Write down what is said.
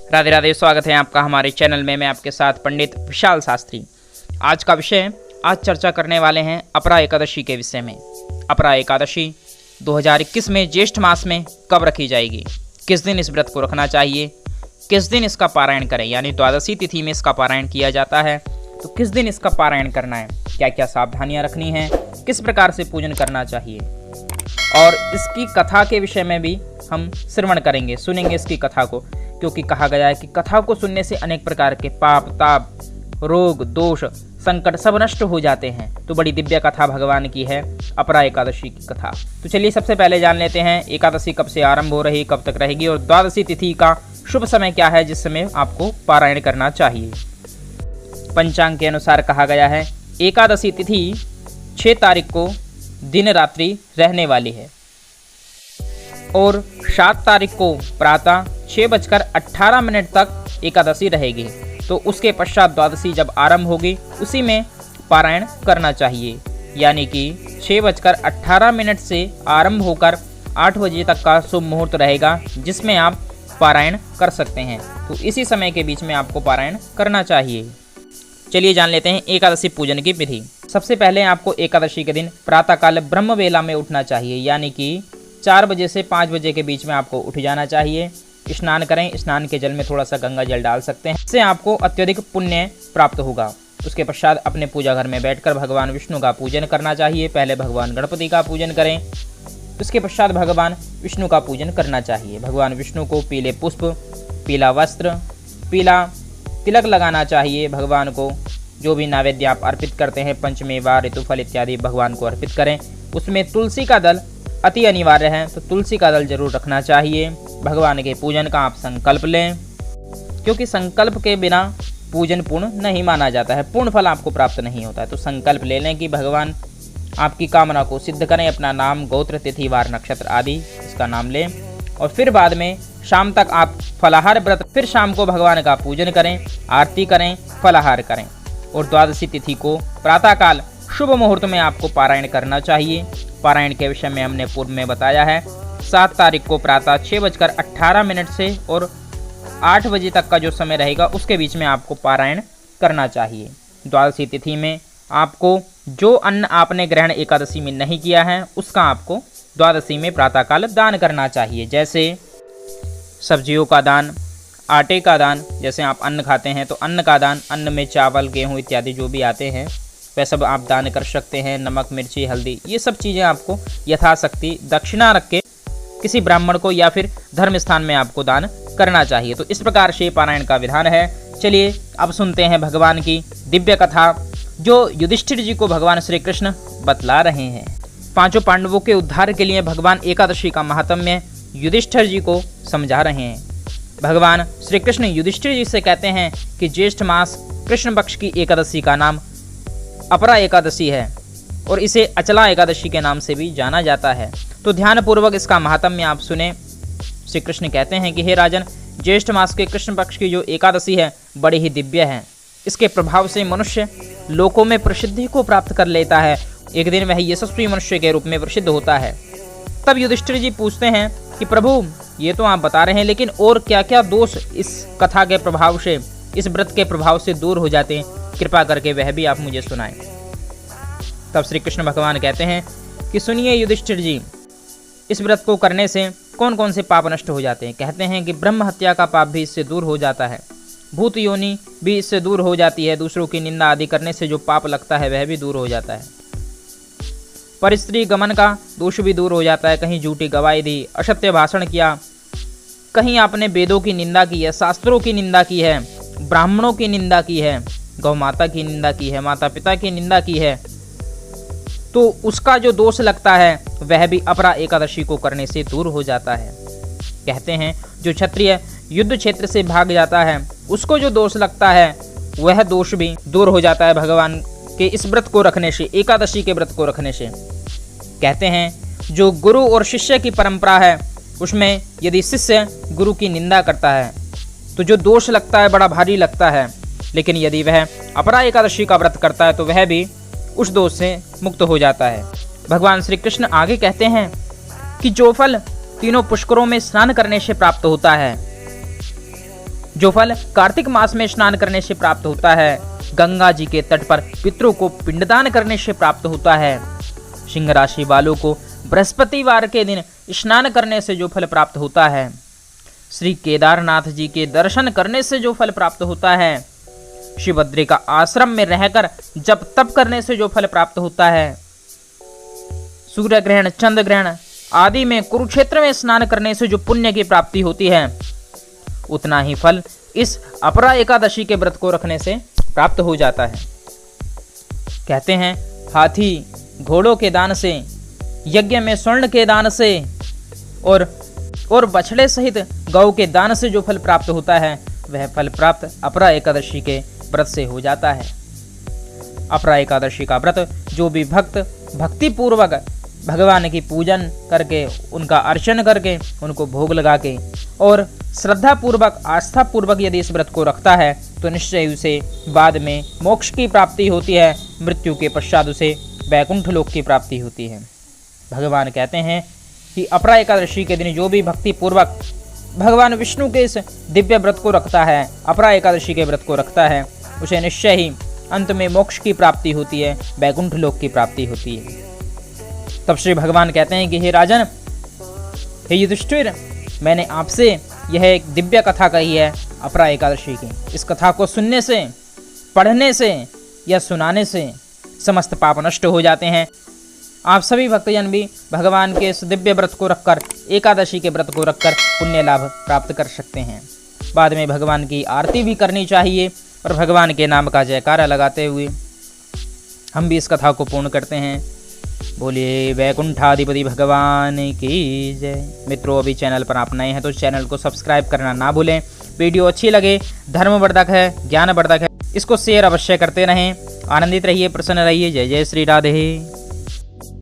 राधे राधे, स्वागत है आपका हमारे चैनल में। मैं आपके साथ पंडित विशाल शास्त्री। आज का विषय, आज चर्चा करने वाले हैं अपरा एकादशी के विषय में। अपरा एकादशी 2021 में ज्येष्ठ मास में कब रखी जाएगी, किस दिन इस व्रत को रखना चाहिए, किस दिन इसका पारायण करें, यानी द्वादशी तिथि में इसका पारायण किया जाता है, तो किस दिन इसका पारायण करना है, क्या क्या सावधानियां रखनी है, किस प्रकार से पूजन करना चाहिए, और इसकी कथा के विषय में भी हम श्रवण करेंगे, सुनेंगे इसकी कथा को। क्योंकि कहा गया है कि कथा को सुनने से अनेक प्रकार के पाप, ताप, रोग, दोष, संकट सब नष्ट हो जाते हैं। तो बड़ी दिव्य कथा भगवान की है अपरा एकादशी की कथा। तो चलिए सबसे पहले जान लेते हैं एकादशी कब से आरंभ हो रही, कब तक रहेगी, और द्वादशी तिथि का शुभ समय क्या है जिस समय आपको पारायण करना चाहिए। पंचांग के अनुसार कहा गया है एकादशी तिथि 6 तारीख को दिन रात्रि रहने वाली है और 7 तारीख को प्रातः 6:18 तक एकादशी रहेगी। तो उसके पश्चात द्वादशी जब आरंभ होगी उसी में पारायण करना चाहिए, यानी कि 6:18 से आरंभ होकर 8 बजे तक का शुभ मुहूर्त रहेगा जिसमें आप पारायण कर सकते हैं। तो इसी समय के बीच में आपको पारायण करना चाहिए। चलिए जान लेते हैं एकादशी पूजन की विधि। सबसे पहले आपको एकादशी के दिन प्रातःकाल ब्रह्म वेला में उठना चाहिए, यानी कि 4 बजे से 5 बजे के बीच में आपको उठ जाना चाहिए। स्नान करें, स्नान के जल में थोड़ा सा गंगा जल डाल सकते हैं, इससे आपको अत्यधिक पुण्य प्राप्त होगा। उसके पश्चात अपने पूजा घर में बैठकर भगवान विष्णु का पूजन करना चाहिए। पहले भगवान गणपति का पूजन करें, उसके पश्चात भगवान विष्णु का पूजन करना चाहिए। भगवान विष्णु को पीले पुष्प, पीला वस्त्र, पीला तिलक लगाना चाहिए। भगवान को जो भी नैवेद्य आप अर्पित करते हैं, पंचमेवा, ऋतुफल इत्यादि भगवान को अर्पित करें। उसमें तुलसी का दल अति अनिवार्य है, तो तुलसी का दल जरूर रखना चाहिए। भगवान के पूजन का आप संकल्प लें, क्योंकि संकल्प के बिना पूजन पूर्ण नहीं माना जाता है, पूर्ण फल आपको प्राप्त नहीं होता है। तो संकल्प ले लें कि भगवान आपकी कामना को सिद्ध करें। अपना नाम, गोत्र, तिथि, वार, नक्षत्र आदि इसका नाम लें और फिर बाद में शाम तक आप फलाहार व्रत, फिर शाम को भगवान का पूजन करें, आरती करें, फलाहार करें। और द्वादशी तिथि को प्रातःकाल शुभ मुहूर्त में आपको पारायण करना चाहिए। पारायण के विषय में हमने पूर्व में बताया है। 7 तारीख को प्रातः 6:18 से और 8 बजे तक का जो समय रहेगा उसके बीच में आपको पारायण करना चाहिए। द्वादशी तिथि में आपको जो अन्न आपने ग्रहण एकादशी में नहीं किया है उसका आपको द्वादशी में प्रातःकाल दान करना चाहिए। जैसे सब्जियों का दान, आटे का दान, जैसे आप अन्न खाते हैं तो अन्न का दान, अन्न में चावल, गेहूँ इत्यादि जो भी आते हैं वह सब आप दान कर सकते हैं। नमक, मिर्ची, हल्दी, ये सब चीज़ें आपको यथाशक्ति दक्षिणा रख के किसी ब्राह्मण को या फिर धर्म स्थान में आपको दान करना चाहिए। तो इस प्रकार से पारायण का विधान है। चलिए अब सुनते हैं भगवान की दिव्य कथा जो युधिष्ठिर जी को भगवान श्री कृष्ण बतला रहे हैं। 5 पांडवों के उद्धार के लिए भगवान एकादशी का महात्म्य युधिष्ठिर जी को समझा रहे हैं। भगवान श्री कृष्ण युधिष्ठिर जी से कहते हैं कि ज्येष्ठ मास कृष्ण पक्ष की एकादशी का नाम अपरा एकादशी है और इसे अचला एकादशी के नाम से भी जाना जाता है। तो ध्यानपूर्वक इसका महात्म्य आप सुने। श्री कृष्ण कहते हैं कि हे राजन, ज्येष्ठ मास के कृष्ण पक्ष की जो एकादशी है बड़ी ही दिव्य है। इसके प्रभाव से मनुष्य लोकों में प्रसिद्धि को प्राप्त कर लेता है। एक दिन वह यशस्वी मनुष्य के रूप में प्रसिद्ध होता है। तब युधिष्ठिर जी पूछते हैं कि प्रभु, ये तो आप बता रहे हैं, लेकिन और क्या क्या दोष इस कथा के प्रभाव से, इस व्रत के प्रभाव से दूर हो जाते हैं, कृपा करके वह भी आप मुझे सुनाएं। तब श्री कृष्ण भगवान कहते हैं कि सुनिए युधिष्ठिर जी, इस व्रत को करने से कौन कौन से पाप नष्ट हो जाते हैं। कहते हैं कि ब्रह्म हत्या का पाप भी इससे दूर हो जाता है, भूत योनि भी इससे दूर हो जाती है, दूसरों की निंदा आदि करने से जो पाप लगता है वह भी दूर हो जाता है, परस्त्री गमन का दोष भी दूर हो जाता है। कहीं झूठी गवाही दी, असत्य भाषण किया, कहीं आपने वेदों की निंदा की है, शास्त्रों की निंदा की है, ब्राह्मणों की निंदा की है, गौ माता की निंदा की है, माता पिता की निंदा की है, तो उसका जो दोष लगता है वह भी अपरा एकादशी को करने से दूर हो जाता है। कहते हैं जो क्षत्रिय युद्ध क्षेत्र से भाग जाता है उसको जो दोष लगता है वह दोष भी दूर हो जाता है भगवान के इस व्रत को रखने से, एकादशी के व्रत को रखने से। कहते हैं जो गुरु और शिष्य की परंपरा है उसमें यदि शिष्य गुरु की निंदा करता है तो जो दोष लगता है बड़ा भारी लगता है, लेकिन यदि वह अपरा एकादशी का व्रत करता है तो वह भी उस दोष से मुक्त हो जाता है। भगवान श्री कृष्ण आगे कहते हैं कि जो फल तीनों पुष्करों में स्नान करने से प्राप्त होता है जो फल कार्तिक मास में स्नान करने से प्राप्त होता है, गंगा जी के तट पर पितरों को पिंडदान करने से प्राप्त होता है। सिंह राशि वालों को बृहस्पतिवार के दिन स्नान करने से जो फल प्राप्त होता है, श्री केदारनाथ जी के दर्शन करने से जो फल प्राप्त होता है, शिवबद्री का आश्रम में रहकर जप तप करने से जो फल प्राप्त होता है, सूर्य ग्रहण, चंद्र ग्रहण आदि में कुरुक्षेत्र में स्नान करने से जो पुण्य की प्राप्ति होती है, उतना ही फल इस अपरा एकादशी के व्रत को रखने से प्राप्त हो जाता है। कहते हैं हाथी घोड़ों के दान से, यज्ञ में स्वर्ण के दान से और बछड़े सहित गौ के दान से जो फल प्राप्त होता है, वह फल प्राप्त अपरा एकादशी के व्रत से हो जाता है। अपरा एकादशी का व्रत जो भी भक्त भक्ति पूर्वक भगवान की पूजन करके, उनका अर्चन करके, उनको भोग लगा के और श्रद्धा पूर्वक आस्था पूर्वक यदि इस व्रत को रखता है तो निश्चय उसे बाद में मोक्ष की प्राप्ति होती है। मृत्यु के पश्चात उसे वैकुंठ लोक की प्राप्ति होती है। भगवान कहते हैं कि अपरा एकादशी के दिन जो भी भक्ति पूर्वक भगवान विष्णु के इस दिव्य व्रत को रखता है, अपरा एकादशी के व्रत को रखता है, उसे निश्चय ही अंत में मोक्ष की प्राप्ति होती है, वैकुंठ लोक की प्राप्ति होती है। तब श्री भगवान कहते हैं कि हे राजन, हे युधिष्ठिर, मैंने आपसे यह एक दिव्य कथा कही है अपरा एकादशी की। इस कथा को सुनने से, पढ़ने से या सुनाने से समस्त पाप नष्ट हो जाते हैं। आप सभी भक्तजन भी भगवान के इस दिव्य व्रत को रखकर, एकादशी के व्रत को रखकर पुण्य लाभ प्राप्त कर सकते हैं। बाद में भगवान की आरती भी करनी चाहिए और भगवान के नाम का जयकारा लगाते हुए हम भी इस कथा को पूर्ण करते हैं। बोलिए वैकुंठाधिपति भगवान की जय। मित्रों, अभी चैनल पर आप नए हैं तो चैनल को सब्सक्राइब करना ना भूलें। वीडियो अच्छी लगे, धर्मवर्धक है, ज्ञानवर्धक है, इसको शेयर अवश्य करते रहें। आनंदित रहिए, प्रसन्न रहिए। जय जय श्री राधे।